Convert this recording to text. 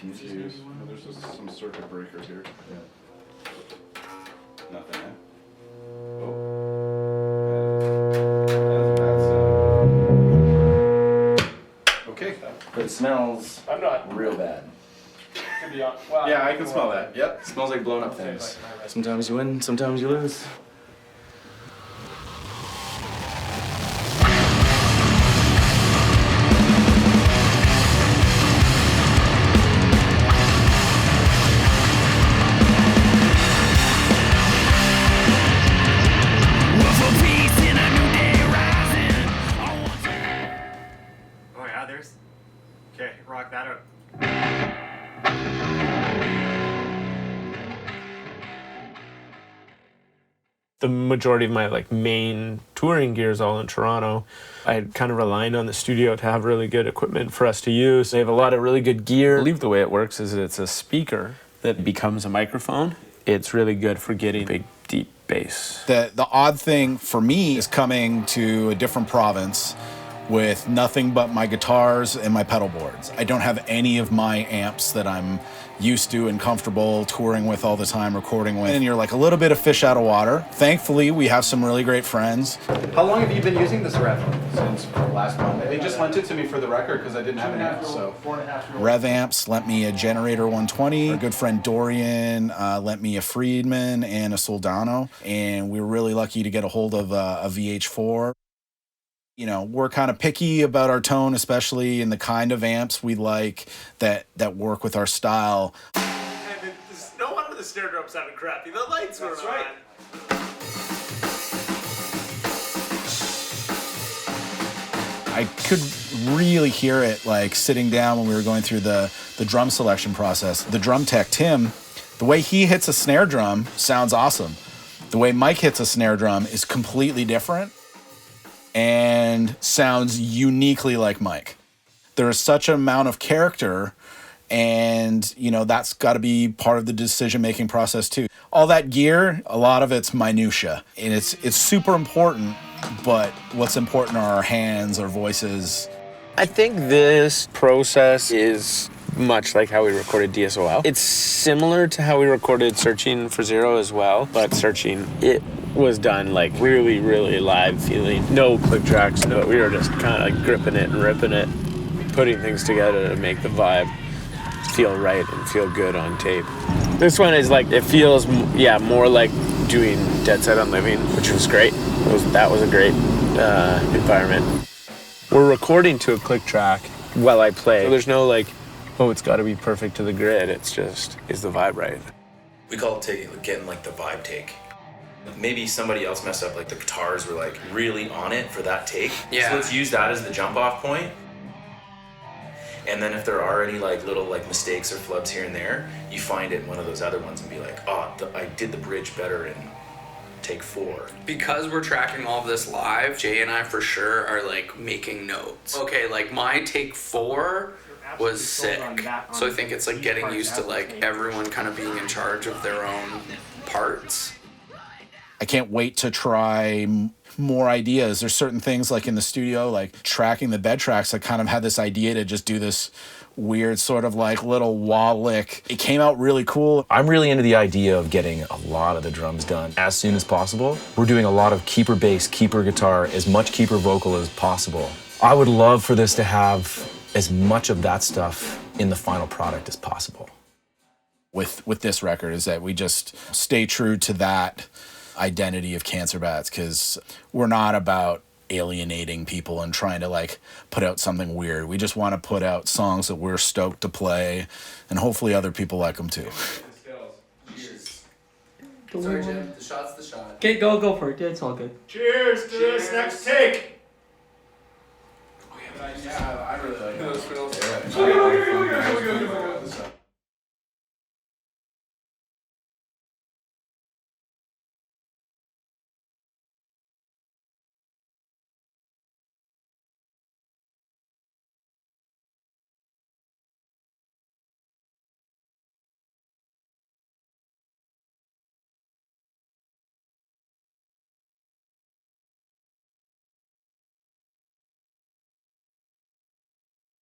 Fuses. Well, there's just some circuit breakers here. Yeah. Nothing, eh? Okay. But it smells I'm not. real bad. To be honest. Well, Yeah, I can smell that. Yep. It smells like blown up things. Sometimes you win, sometimes you lose. Oh yeah, there's. Okay, rock that out. The majority of my main touring gear is all in Toronto. I kind of relied on the studio to have really good equipment for us to use. They have a lot of really good gear. I believe the way it works is it's a speaker that becomes a microphone. It's really good for getting big, deep bass. The odd thing for me is coming to a different province with nothing but my guitars and my pedal boards. I don't have any of my amps that I'm used to and comfortable touring with all the time, recording with. And you're like a little bit of fish out of water. Thankfully, we have some really great friends. How long have you been using this rev? Since last Monday. They just lent it to me for the record because I didn't have an amp, so. Rev Amps lent me a Generator 120. Our good friend Dorian lent me a Friedman and a Soldano. And we were really lucky to get a hold of a VH4. You know, we're kind of picky about our tone, especially in the kind of amps we like that work with our style. And no wonder the snare drum sounded crappy. The lights were on. I could really hear it sitting down when we were going through the drum selection process. The drum tech, Tim, the way he hits a snare drum sounds awesome. The way Mike hits a snare drum is completely different and sounds uniquely like Mike. There is such an amount of character, and that's got to be part of the decision-making process too. All that gear, a lot of it's minutia, and it's super important, but what's important are our hands, our voices. I think this process is much like how we recorded DSOL. It's similar to how we recorded Searching for Zero as well, but Searching, it was done really, really live feeling. No click tracks, we were just kind of gripping it and ripping it, putting things together to make the vibe feel right and feel good on tape. This one is it feels, more like doing Dead Set on Living, which was great. That was a great environment. We're recording to a click track while I play. So there's no it's got to be perfect to the grid. It's just, is the vibe right? We call it getting the vibe take. Maybe somebody else messed up, the guitars were really on it for that take. Yeah. So let's use that as the jump off point. And then if there are any little mistakes or flubs here and there, you find it in one of those other ones and be I did the bridge better in take 4. Because we're tracking all of this live, Jay and I for sure are making notes. Okay, my take 4 was sick. So I think it's getting used to everyone kind of being in charge of their own parts. I can't wait to try more ideas. There's certain things in the studio, tracking the bed tracks. I kind of had this idea to just do this weird sort of little wall lick. It came out really cool. I'm really into the idea of getting a lot of the drums done as soon as possible. We're doing a lot of keeper bass, keeper guitar, as much keeper vocal as possible. I would love for this to have as much of that stuff in the final product as possible. With this record is that we just stay true to that identity of Cancer Bats, because we're not about alienating people and trying to put out something weird. We just want to put out songs that we're stoked to play, and hopefully other people like them too. Cheers. Sorry, Jim. The shot's the shot. Okay, go for it. It's all good. Cheers to this next take. Yeah, I really like those. Okay.